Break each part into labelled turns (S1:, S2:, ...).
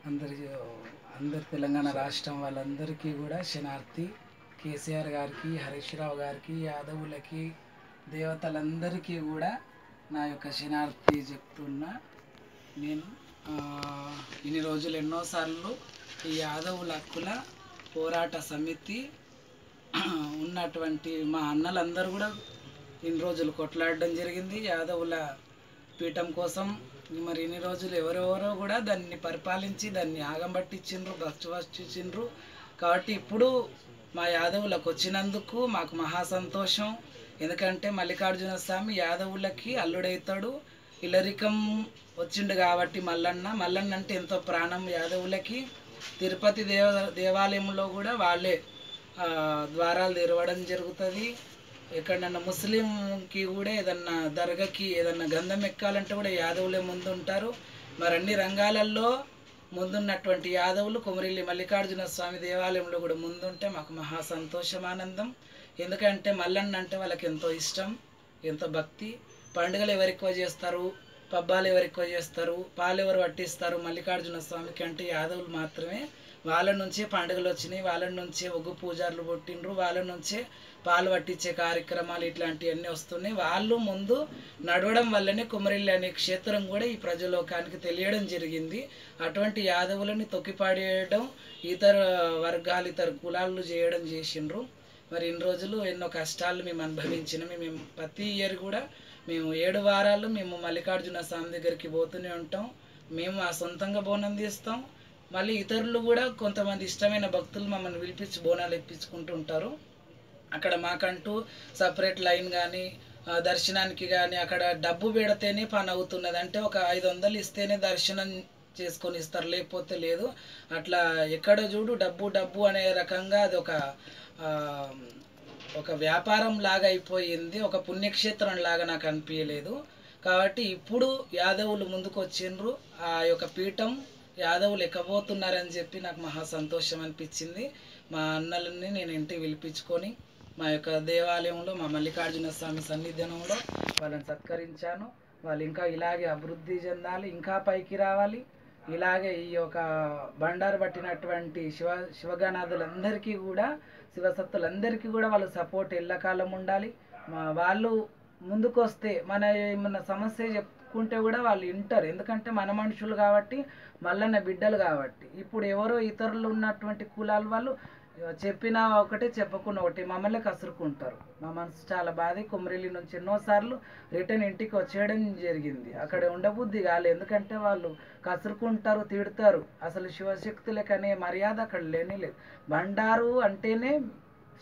S1: అందరి అందరి తెలంగాణ రాష్ట్రం వాళ్ళందరికీ కూడా శనార్థి. కేసీఆర్ గారికి, హరీష్ రావు గారికి, యాదవులకి, దేవతలందరికీ కూడా నా యొక్క శనార్థి చెప్తున్నా. నేను ఇన్ని రోజులు ఎన్నోసార్లు ఈ యాదవుల హక్కుల పోరాట సమితి ఉన్నటువంటి మా అన్నలందరూ కూడా ఇన్ని రోజులు కొట్లాడడం జరిగింది యాదవుల పీఠం కోసం. మరి ఇన్ని రోజులు ఎవరెవరో కూడా దాన్ని పరిపాలించి దాన్ని ఆగం పట్టించిండ్రు, భ్రష్టు కాబట్టి ఇప్పుడు మా యాదవులకు వచ్చినందుకు మాకు మహా సంతోషం. ఎందుకంటే మల్లికార్జున స్వామి యాదవులకి అల్లుడైతాడు. ఇల్లరికం వచ్చిండు కాబట్టి మల్లన్న అంటే ఎంతో ప్రాణం యాదవులకి. తిరుపతి దేవాలయంలో కూడా వాళ్ళే ద్వారాలు తెరవడం జరుగుతుంది. ఎక్కడన్నా ముస్లింకి కూడా ఏదన్నా దర్గాకి ఏదన్నా గంధం ఎక్కాలంటే కూడా యాదవులే ముందు ఉంటారు. మరి అన్ని రంగాలలో ముందున్నటువంటి యాదవులు కొమరెల్లి మల్లికార్జున స్వామి దేవాలయంలో కూడా ముందుంటే మాకు మహా సంతోషం, ఆనందం. ఎందుకంటే మల్లన్న అంటే వాళ్ళకి ఎంతో ఇష్టం, ఎంతో భక్తి. పండుగలు ఎవరు ఎక్కువ చేస్తారు, పబ్బాలు ఎవరు ఎక్కువ చేస్తారు, పాలు ఎవరు పట్టిస్తారు మల్లికార్జున స్వామికి అంటే యాదవులు మాత్రమే. వాళ్ళ నుంచే పండుగలు వచ్చినాయి, వాళ్ళ నుంచే ఒగ్గు పూజారులు పుట్టిండ్రు, వాళ్ళ నుంచే పాలు పట్టించే కార్యక్రమాలు ఇట్లాంటివన్నీ వస్తున్నాయి. వాళ్ళు ముందు నడవడం వల్లనే కొమరెల్లి అనే క్షేత్రం కూడా ఈ ప్రజలోకానికి తెలియడం జరిగింది. అటువంటి యాదవులని తొక్కిపాడేయడం ఇతర వర్గాలు ఇతర కులాలు చేయడం చేసిండ్రు. మరి ఇన్ని రోజులు ఎన్నో కష్టాలు మేము అనుభవించినాం. మేము ప్రతి ఇయర్ కూడా మేము 7 వారాలు మేము మల్లికార్జున స్వామి దగ్గరికి పోతూనే ఉంటాం. మేము ఆ సొంతంగా బోనం తీస్తాం. మళ్ళీ ఇతరులు కూడా కొంతమంది ఇష్టమైన భక్తులు మమ్మల్ని పిలిపించి బోనాలు ఇప్పించుకుంటూ ఉంటారు. అక్కడ మాకంటూ సపరేట్ లైన్ కానీ దర్శనానికి కానీ అక్కడ డబ్బు పెడితేనే పని అవుతున్నది. అంటే ఒక 500 ఇస్తేనే దర్శనం చేసుకొని ఇస్తారు, లేకపోతే లేదు. అట్లా ఎక్కడ చూడు డబ్బు అనే రకంగా అది ఒక వ్యాపారం లాగా అయిపోయింది, ఒక పుణ్యక్షేత్రం లాగా నాకు అనిపించలేదు. కాబట్టి ఇప్పుడు యాదవులు ముందుకు వచ్చిండ్రు, ఆ యొక్క పీఠం యాదవులు ఎక్కబోతున్నారని చెప్పి నాకు మహా సంతోషం అనిపించింది. మా అన్నలని నేను ఇంటికి పిలిపించుకొని మా యొక్క దేవాలయంలో మా మల్లికార్జున స్వామి సన్నిధానంలో వాళ్ళని సత్కరించాను. వాళ్ళు ఇంకా ఇలాగే అభివృద్ధి చెందాలి, ఇంకా పైకి రావాలి. ఇలాగే ఈ యొక్క బండారు పట్టినటువంటి శివగణాదులందరికీ కూడా, శివసత్తులందరికీ కూడా వాళ్ళు సపోర్ట్ ఎల్లకాలం ఉండాలి. వాళ్ళు ముందుకు వస్తే మన ఏమన్నా సమస్య చెప్పుకుంటే కూడా వాళ్ళు వింటారు. ఎందుకంటే మన మనుషులు కాబట్టి, మల్లన్న బిడ్డలు కాబట్టి. ఇప్పుడు ఎవరో ఇతరులు ఉన్నటువంటి కులాల వాళ్ళు చెప్పినా ఒకటే చెప్పకుండా ఒకటి మమ్మల్ని కసురుకుంటారు. మా మనసు చాలా బాధ. కొమరెల్లి నుంచి ఎన్నోసార్లు రిటర్న్ ఇంటికి వచ్చేయడం జరిగింది. అక్కడ ఉండబుద్ధి కాలేదు, ఎందుకంటే వాళ్ళు కసురుకుంటారు, తిడతారు. అసలు శివశక్తులకు అనే మర్యాద అక్కడ లేనే లేదు. బండారు అంటేనే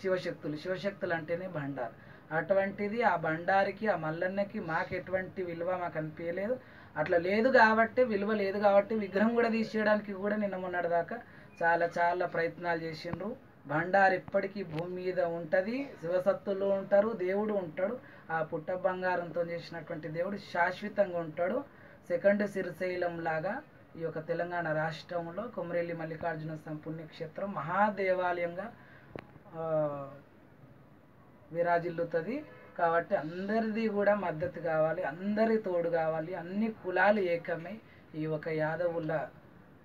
S1: శివశక్తులు అంటేనే బండారు. అటువంటిది ఆ బండారికి, ఆ మల్లన్నకి మాకు ఎటువంటి విలువ మాకు అనిపించలేదు. అట్లా లేదు కాబట్టి, విలువ లేదు కాబట్టి విగ్రహం కూడా తీసేయడానికి కూడా నిన్న మొన్నటిదాకా చాలా ప్రయత్నాలు చేసిండ్రు. బండారు ఇప్పటికీ భూమి మీద ఉంటుంది, శివసత్తులు ఉంటారు, దేవుడు ఉంటాడు. ఆ పుట్ట బంగారంతో చేసినటువంటి దేవుడు శాశ్వతంగా ఉంటాడు. సెకండ్ శ్రీశైలం లాగా ఈ యొక్క తెలంగాణ రాష్ట్రంలో కొమరెల్లి మల్లికార్జున స్వామి పుణ్యక్షేత్రం మహాదేవాలయంగా విరాజిల్లుతుంది. కాబట్టి అందరిది కూడా మద్దతు కావాలి, అందరి తోడు కావాలి, అన్ని కులాలు ఏకమై ఈ ఒక యాదవుల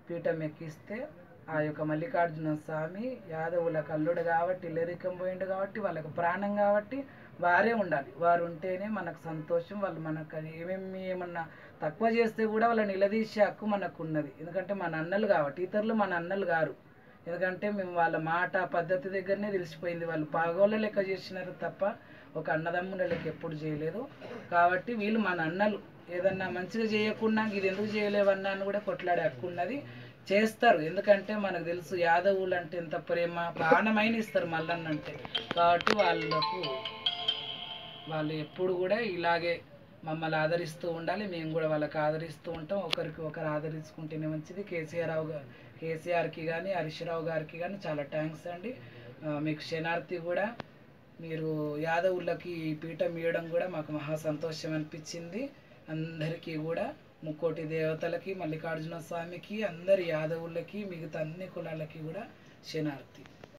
S1: పీఠం ఎక్కిస్తే ఆ యొక్క మల్లికార్జున స్వామి యాదవుల కల్లుడు కాబట్టి, ఇల్లరికం పోయిండు కాబట్టి, వాళ్ళకి ప్రాణం కాబట్టి వారే ఉండాలి. వారు ఉంటేనే మనకు సంతోషం. వాళ్ళు మనకు ఏమన్నా తక్కువ చేస్తే కూడా వాళ్ళని నిలదీసే హక్కు మనకు ఉన్నది. ఎందుకంటే మన అన్నలు కాబట్టి, ఇతరులు మన అన్నలు గారు. ఎందుకంటే మేము వాళ్ళ మాట పద్ధతి దగ్గరనే తెలిసిపోయింది. వాళ్ళు పాగోళ్ళ లెక్క చేసినారు తప్ప ఒక అన్నదమ్ముల లెక్క ఎప్పుడు చేయలేదు. కాబట్టి వీళ్ళు మన అన్నలు. ఏదన్నా మంచిగా చేయకుండా ఇది ఎందుకు చేయలేవన్నా అని కూడా కొట్లాడే హక్కు ఉన్నది. చేస్తారు, ఎందుకంటే మనకు తెలుసు యాదవులు అంటే ఎంత ప్రేమ, ప్రాణమైన ఇస్తారు మల్లన్న అంటే. కాబట్టి వాళ్ళు ఎప్పుడు కూడా ఇలాగే మమ్మల్ని ఆదరిస్తూ ఉండాలి. మేము కూడా వాళ్ళకి ఆదరిస్తూ ఉంటాం. ఒకరికి ఒకరు ఆదరించుకుంటేనే మంచిది. కేసీఆర్కి కానీ హరీష్ రావు గారికి కానీ చాలా థ్యాంక్స్ అండి. మీకు శనార్థి కూడా మీరు యాదవులకి పీఠం ఇవ్వడం కూడా మాకు మహా సంతోషం అనిపించింది. అందరికీ కూడా ముక్కోటి దేవతలకి, మల్లికార్జున స్వామికి, అందరి యాదవులకి, మిగతా అన్ని కులాలకి కూడా శనార్థి.